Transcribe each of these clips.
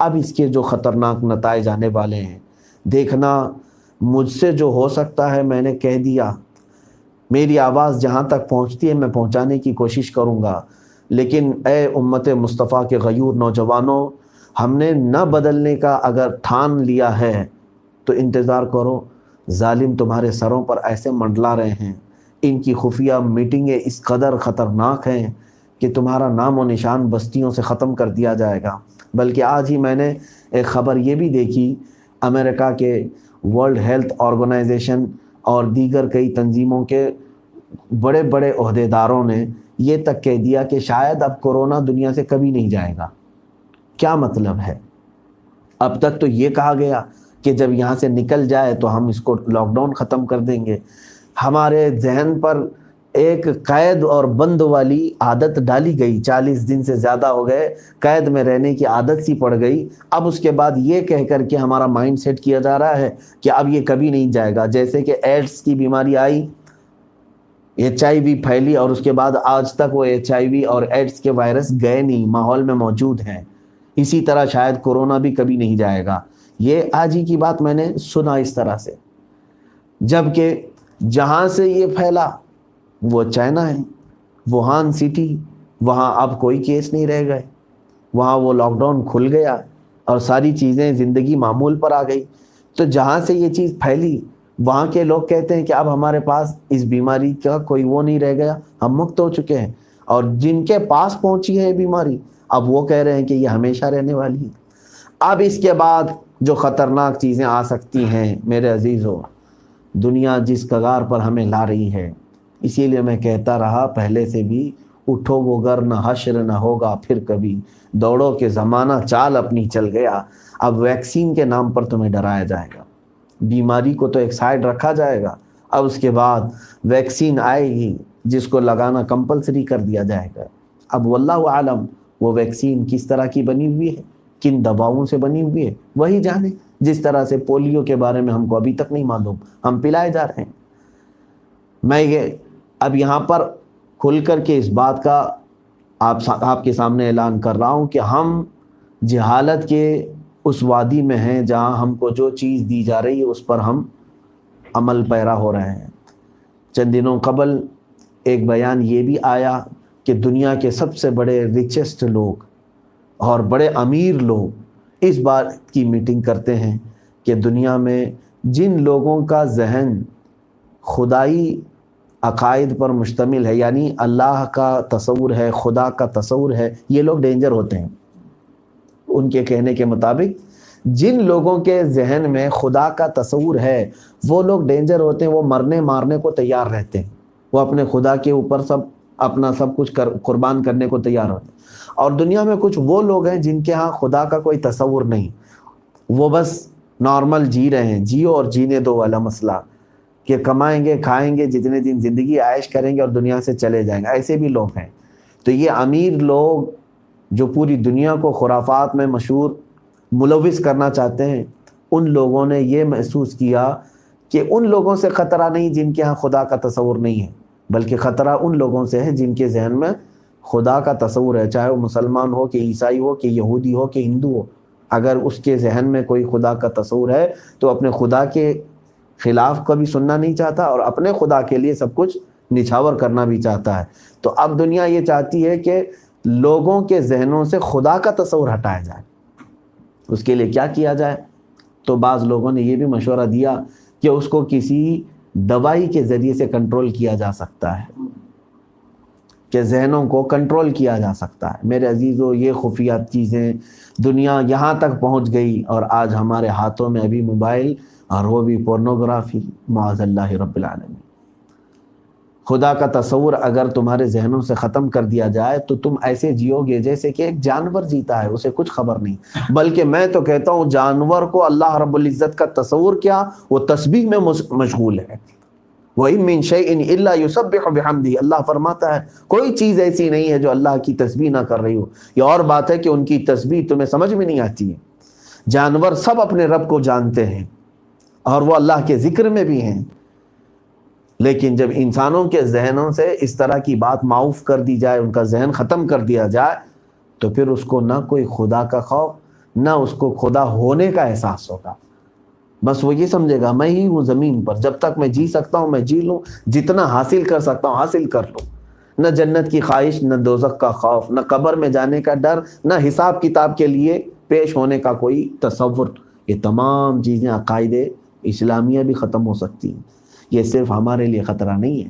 اب اس کے جو خطرناک نتائج آنے والے ہیں دیکھنا. مجھ سے جو ہو سکتا ہے میں نے کہہ دیا. میری آواز جہاں تک پہنچتی ہے میں پہنچانے کی کوشش کروں گا. لیکن اے امت مصطفیٰ کے غیور نوجوانوں، ہم نے نہ بدلنے کا اگر ٹھان لیا ہے تو انتظار کرو. ظالم تمہارے سروں پر ایسے منڈلا رہے ہیں. ان کی خفیہ میٹنگیں اس قدر خطرناک ہیں کہ تمہارا نام و نشان بستیوں سے ختم کر دیا جائے گا. بلکہ آج ہی میں نے ایک خبر یہ بھی دیکھی، امریکہ کے ورلڈ ہیلتھ آرگنائزیشن اور دیگر کئی تنظیموں کے بڑے بڑے عہدیداروں نے یہ تک کہہ دیا کہ شاید اب کورونا دنیا سے کبھی نہیں جائے گا. کیا مطلب ہے؟ اب تک تو یہ کہا گیا کہ جب یہاں سے نکل جائے تو ہم اس کو لاک ڈاؤن ختم کر دیں گے. ہمارے ذہن پر ایک قید اور بند والی عادت ڈالی گئی. 40 دن سے زیادہ ہو گئے قید میں رہنے کی عادت سی پڑ گئی. اب اس کے بعد یہ کہہ کر کے ہمارا مائنڈ سیٹ کیا جا رہا ہے کہ اب یہ کبھی نہیں جائے گا. جیسے کہ ایڈس کی بیماری آئی، HIV پھیلی اور اس کے بعد آج تک وہ HIV اور ایڈس کے وائرس گئے نہیں، ماحول میں موجود ہیں. اسی طرح شاید کورونا بھی کبھی نہیں جائے گا. یہ آج ہی کی بات میں نے سنا اس طرح سے. جبکہ جہاں سے یہ پھیلا وہ چائنا ہے، ووہان سٹی، وہاں اب کوئی کیس نہیں رہ گئے. وہاں وہ لاک ڈاؤن کھل گیا اور ساری چیزیں زندگی معمول پر آ گئی. تو جہاں سے یہ چیز پھیلی وہاں کے لوگ کہتے ہیں کہ اب ہمارے پاس اس بیماری کا کوئی وہ نہیں رہ گیا، ہم مکت ہو چکے ہیں. اور جن کے پاس پہنچی ہے یہ بیماری اب وہ کہہ رہے ہیں کہ یہ ہمیشہ رہنے والی ہے. اب اس کے بعد جو خطرناک چیزیں آ سکتی ہیں میرے عزیزو، دنیا جس کگار پر ہمیں لا رہی ہے، اسی لیے میں کہتا رہا پہلے سے بھی، اٹھو وہ گر نہ حشر نہ ہوگا پھر کبھی، دوڑو کہ زمانہ چال اپنی چل گیا. اب ویکسین کے نام پر تمہیں ڈرایا جائے گا. بیماری کو تو ایک سائیڈ رکھا جائے گا، اب اس کے بعد ویکسین آئے گی جس کو لگانا کمپلسری کر دیا جائے گا. اب واللہ عالم وہ ویکسین کس طرح کی بنی ہوئی ہے، کن دواؤں سے بنی ہوئی ہے وہی جانے. جس طرح سے پولیو کے بارے میں ہم کو ابھی تک نہیں معلوم، ہم پلائے جا رہے ہیں. میں یہ اب یہاں پر کھل کر کے اس بات کا آپ کے سامنے اعلان کر رہا ہوں کہ ہم جہالت کے اس وادی میں ہیں جہاں ہم کو جو چیز دی جا رہی ہے اس پر ہم عمل پیرا ہو رہے ہیں. چند دنوں قبل ایک بیان یہ بھی آیا کہ دنیا کے سب سے بڑے ریچسٹ لوگ اور بڑے امیر لوگ اس بات کی میٹنگ کرتے ہیں کہ دنیا میں جن لوگوں کا ذہن خدائی عقائد پر مشتمل ہے، یعنی اللہ کا تصور ہے، خدا کا تصور ہے، یہ لوگ ڈینجر ہوتے ہیں. ان کے کہنے کے مطابق جن لوگوں کے ذہن میں خدا کا تصور ہے وہ لوگ ڈینجر ہوتے ہیں، وہ مرنے مارنے کو تیار رہتے ہیں، وہ اپنے خدا کے اوپر اپنا سب کچھ قربان کرنے کو تیار ہوتے ہیں. اور دنیا میں کچھ وہ لوگ ہیں جن کے ہاں خدا کا کوئی تصور نہیں، وہ بس نارمل جی رہے ہیں، جیو اور جینے دو والا مسئلہ، کہ کمائیں گے کھائیں گے جتنے دن زندگی عائش کریں گے اور دنیا سے چلے جائیں گے. ایسے بھی لوگ ہیں. تو یہ امیر لوگ جو پوری دنیا کو خرافات میں مشہور ملوث کرنا چاہتے ہیں، ان لوگوں نے یہ محسوس کیا کہ ان لوگوں سے خطرہ نہیں جن کے ہاں خدا کا تصور نہیں ہے، بلکہ خطرہ ان لوگوں سے ہے جن کے ذہن میں خدا کا تصور ہے، چاہے وہ مسلمان ہو کہ عیسائی ہو کہ یہودی ہو کہ ہندو ہو. اگر اس کے ذہن میں کوئی خدا کا تصور ہے تو اپنے خدا کے خلاف کبھی سننا نہیں چاہتا اور اپنے خدا کے لیے سب کچھ نچھاور کرنا بھی چاہتا ہے. تو اب دنیا یہ چاہتی ہے کہ لوگوں کے ذہنوں سے خدا کا تصور ہٹایا جائے. اس کے لیے کیا کیا جائے؟ تو بعض لوگوں نے یہ بھی مشورہ دیا کہ اس کو کسی دوائی کے ذریعے سے کنٹرول کیا جا سکتا ہے، کہ ذہنوں کو کنٹرول کیا جا سکتا ہے. میرے عزیزو، یہ خفیہ چیزیں دنیا یہاں تک پہنچ گئی اور آج ہمارے ہاتھوں میں ابھی موبائل، اور وہ بھی پورنوگرافی، معاذ اللہ رب العالمین. خدا کا تصور اگر تمہارے ذہنوں سے ختم کر دیا جائے تو تم ایسے جیو گے جیسے کہ ایک جانور جیتا ہے، اسے کچھ خبر نہیں. بلکہ میں تو کہتا ہوں جانور کو اللہ رب العزت کا تصور کیا، وہ تسبیح میں مشغول ہے. وَإِن مِّن شَيْءٍ إِلَّا يُسَبِّحُ بِحَمْدِهِ. اللہ فرماتا ہے کوئی چیز ایسی نہیں ہے جو اللہ کی تسبیح نہ کر رہی ہو. یہ اور بات ہے کہ ان کی تسبیح تمہیں سمجھ میں نہیں آتی ہے. جانور سب اپنے رب کو جانتے ہیں اور وہ اللہ کے ذکر میں بھی ہیں، لیکن جب انسانوں کے ذہنوں سے اس طرح کی بات معاف کر دی جائے، ان کا ذہن ختم کر دیا جائے، تو پھر اس کو نہ کوئی خدا کا خوف، نہ اس کو خدا ہونے کا احساس ہوگا. بس وہ یہ سمجھے گا میں ہی ہوں زمین پر، جب تک میں جی سکتا ہوں میں جی لوں، جتنا حاصل کر سکتا ہوں حاصل کر لوں. نہ جنت کی خواہش، نہ دوزخ کا خوف، نہ قبر میں جانے کا ڈر، نہ حساب کتاب کے لیے پیش ہونے کا کوئی تصور. یہ تمام چیزیں عقائد اسلامیہ بھی ختم ہو سکتی ہیں. یہ صرف ہمارے لیے خطرہ نہیں ہے،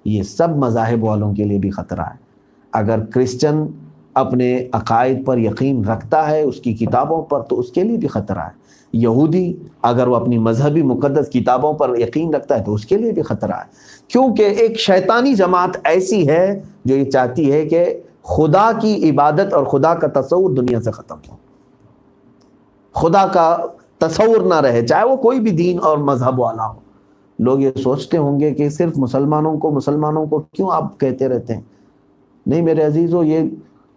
یہ سب مذاہب والوں کے لیے بھی خطرہ ہے. اگر کرسچن اپنے عقائد پر یقین رکھتا ہے، اس کی کتابوں پر، تو اس کے لیے بھی خطرہ ہے. یہودی اگر وہ اپنی مذہبی مقدس کتابوں پر یقین رکھتا ہے تو اس کے لیے بھی خطرہ ہے. کیونکہ ایک شیطانی جماعت ایسی ہے جو یہ چاہتی ہے کہ خدا کی عبادت اور خدا کا تصور دنیا سے ختم ہو، خدا کا تصور نہ رہے، چاہے وہ کوئی بھی دین اور مذہب والا ہو. لوگ یہ سوچتے ہوں گے کہ صرف مسلمانوں کو کیوں آپ کہتے رہتے ہیں؟ نہیں میرے عزیزو، یہ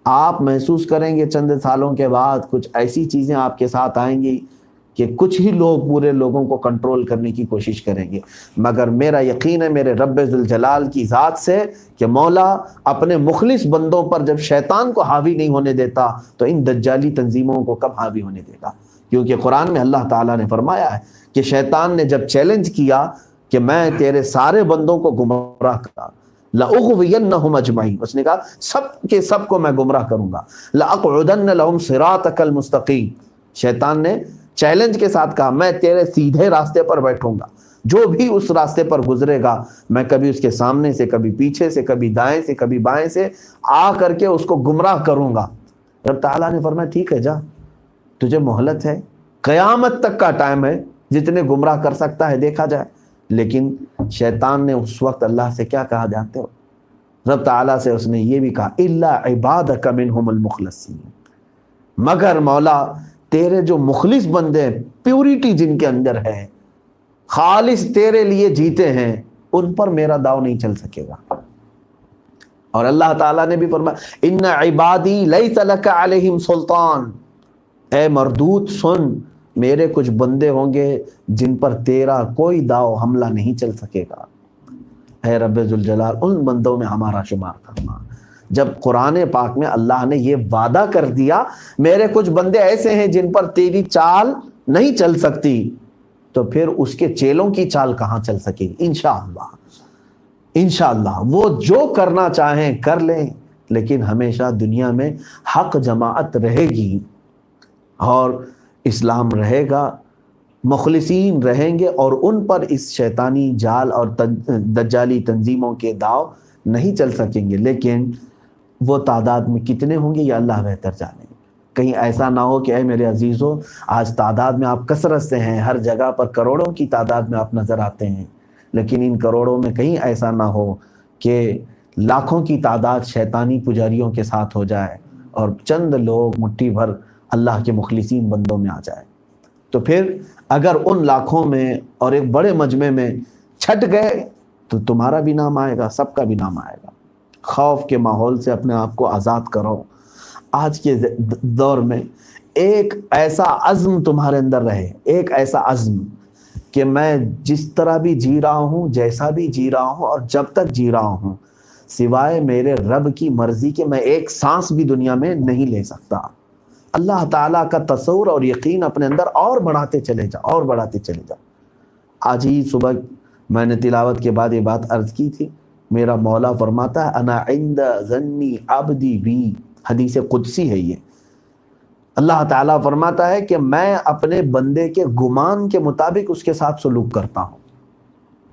آپ محسوس کریں گے چند سالوں کے بعد کچھ ایسی چیزیں آپ کے ساتھ آئیں گی کہ کچھ ہی لوگ پورے لوگوں کو کنٹرول کرنے کی کوشش کریں گے. مگر میرا یقین ہے میرے رب ذوالجلال کی ذات سے کہ مولا اپنے مخلص بندوں پر جب شیطان کو حاوی نہیں ہونے دیتا تو ان دجالی تنظیموں کو کب حاوی ہونے دے گا. کیونکہ قرآن میں اللہ تعالیٰ نے فرمایا ہے کہ شیطان نے جب چیلنج کیا کہ میں تیرے سارے بندوں کو گمراہ کرا، لَأُغْوِيَنَّهُمْ أَجْمَعِينَ، اس نے کہا سب کے سب کو میں گمراہ کروں گا. لَأَقْعُدَنَّ لَهُمْ صِرَاطَكَ الْمُسْتَقِيمَ، شیطان نے چیلنج کے ساتھ کہا میں تیرے سیدھے راستے پر بیٹھوں گا، جو بھی اس راستے پر گزرے گا میں کبھی اس کے سامنے سے، کبھی پیچھے سے، کبھی دائیں سے، کبھی بائیں سے آ کر کے اس کو گمراہ کروں گا. رب تعالیٰ نے فرمایا ٹھیک ہے، جا، تجھے مہلت ہے، قیامت تک کا ٹائم ہے، جتنے گمراہ کر سکتا ہے دیکھا جائے. لیکن شیطان نے اس وقت اللہ سے کیا کہا جانتے ہو؟ رب تعالیٰ سے اس نے یہ بھی کہا الا عبادک منہم المخلصین، مگر مولا تیرے جو مخلص بندے، پیوریٹی جن کے اندر ہے، خالص تیرے لیے جیتے ہیں، ان پر میرا داؤ نہیں چل سکے گا. اور اللہ تعالیٰ نے بھی فرمایا ان عبادی لیس لک علیہم سلطان، اے مردود سن، میرے کچھ بندے ہوں گے جن پر تیرا کوئی داؤ حملہ نہیں چل سکے گا. اے رب ذوالجلال ان بندوں میں ہمارا شمار فرما. جب قرآن پاک میں اللہ نے یہ وعدہ کر دیا میرے کچھ بندے ایسے ہیں جن پر تیری چال نہیں چل سکتی، تو پھر اس کے چیلوں کی چال کہاں چل سکے گی؟ انشاءاللہ انشاءاللہ وہ جو کرنا چاہیں کر لیں، لیکن ہمیشہ دنیا میں حق جماعت رہے گی اور اسلام رہے گا، مخلصین رہیں گے، اور ان پر اس شیطانی جال اور دجالی تنظیموں کے داؤ نہیں چل سکیں گے. لیکن وہ تعداد میں کتنے ہوں گے یہ اللہ بہتر جانے. کہیں ایسا نہ ہو کہ اے میرے عزیزو آج تعداد میں آپ کثرت سے ہیں، ہر جگہ پر کروڑوں کی تعداد میں آپ نظر آتے ہیں، لیکن ان کروڑوں میں کہیں ایسا نہ ہو کہ لاکھوں کی تعداد شیطانی پجاریوں کے ساتھ ہو جائے اور چند لوگ مٹھی بھر اللہ کے مخلصین بندوں میں آ جائے. تو پھر اگر ان لاکھوں میں اور ایک بڑے مجمع میں چھٹ گئے تو تمہارا بھی نام آئے گا، سب کا بھی نام آئے گا. خوف کے ماحول سے اپنے آپ کو آزاد کرو. آج کے دور میں ایک ایسا عزم تمہارے اندر رہے، ایک ایسا عزم کہ میں جس طرح بھی جی رہا ہوں، جیسا بھی جی رہا ہوں اور جب تک جی رہا ہوں، سوائے میرے رب کی مرضی کے میں ایک سانس بھی دنیا میں نہیں لے سکتا. اللہ تعالیٰ کا تصور اور یقین اپنے اندر اور بڑھاتے چلے جا، اور بڑھاتے چلے جا. آج ہی صبح میں نے تلاوت کے بعد یہ بات عرض کی تھی، میرا مولا فرماتا ہے انا عند ظنی عبدی بی، حدیث قدسی ہے یہ. اللہ تعالیٰ فرماتا ہے کہ میں اپنے بندے کے گمان کے مطابق اس کے ساتھ سلوک کرتا ہوں.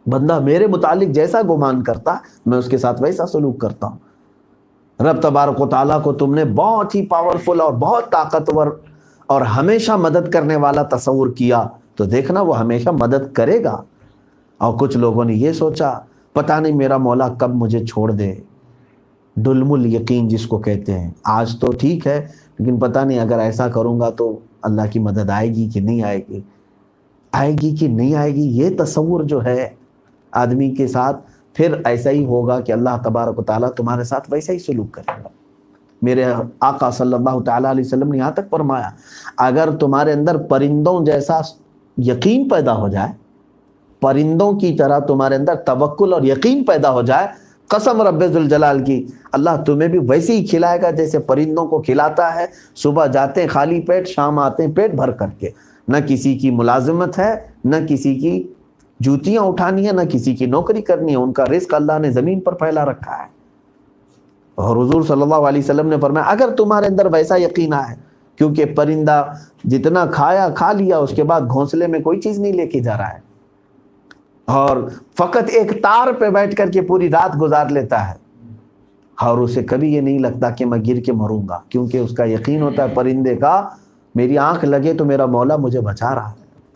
بندہ میرے متعلق جیسا گمان کرتا میں اس کے ساتھ ویسا سلوک کرتا ہوں. رب تبارک و تعالیٰ کو تم نے بہت ہی پاورفل اور بہت طاقتور اور ہمیشہ مدد کرنے والا تصور کیا تو دیکھنا وہ ہمیشہ مدد کرے گا. اور کچھ لوگوں نے یہ سوچا پتہ نہیں میرا مولا کب مجھے چھوڑ دے، ڈلم الیقین جس کو کہتے ہیں. آج تو ٹھیک ہے لیکن پتہ نہیں اگر ایسا کروں گا تو اللہ کی مدد آئے گی کہ نہیں آئے گی، آئے گی کہ نہیں آئے گی. یہ تصور جو ہے آدمی کے ساتھ، پھر ایسا ہی ہوگا کہ اللہ تبارک و تعالیٰ تمہارے ساتھ ویسا ہی سلوک کرے گا. میرے آقا صلی اللہ تعالیٰ علیہ وسلم نے یہاں تک فرمایا اگر تمہارے اندر پرندوں جیسا یقین پیدا ہو جائے، پرندوں کی طرح تمہارے اندر توکل اور یقین پیدا ہو جائے قسم رب ذوالجلال کی، اللہ تمہیں بھی ویسے ہی کھلائے گا جیسے پرندوں کو کھلاتا ہے، صبح جاتے ہیں خالی پیٹ، شام آتے ہیں پیٹ بھر کر کے، نہ کسی کی ملازمت ہے، نہ کسی کی جوتیاں اٹھانی ہے، نہ کسی کی نوکری کرنی ہے، ان کا رزق اللہ نے زمین پر پھیلا رکھا ہے۔ اور حضور صلی اللہ علیہ وسلم نے فرمایا اگر تمہارے اندر ویسا یقین ہے، کیونکہ پرندہ جتنا کھایا کھا لیا، اس کے بعد گھونسلے میں کوئی چیز نہیں لے کے جا رہا ہے، اور فقط ایک تار پہ بیٹھ کر کے پوری رات گزار لیتا ہے، اور اسے کبھی یہ نہیں لگتا کہ میں گر کے مروں گا، کیونکہ اس کا یقین ہوتا ہے پرندے کا، میری آنکھ لگے تو میرا مولا مجھے بچا رہا ہے۔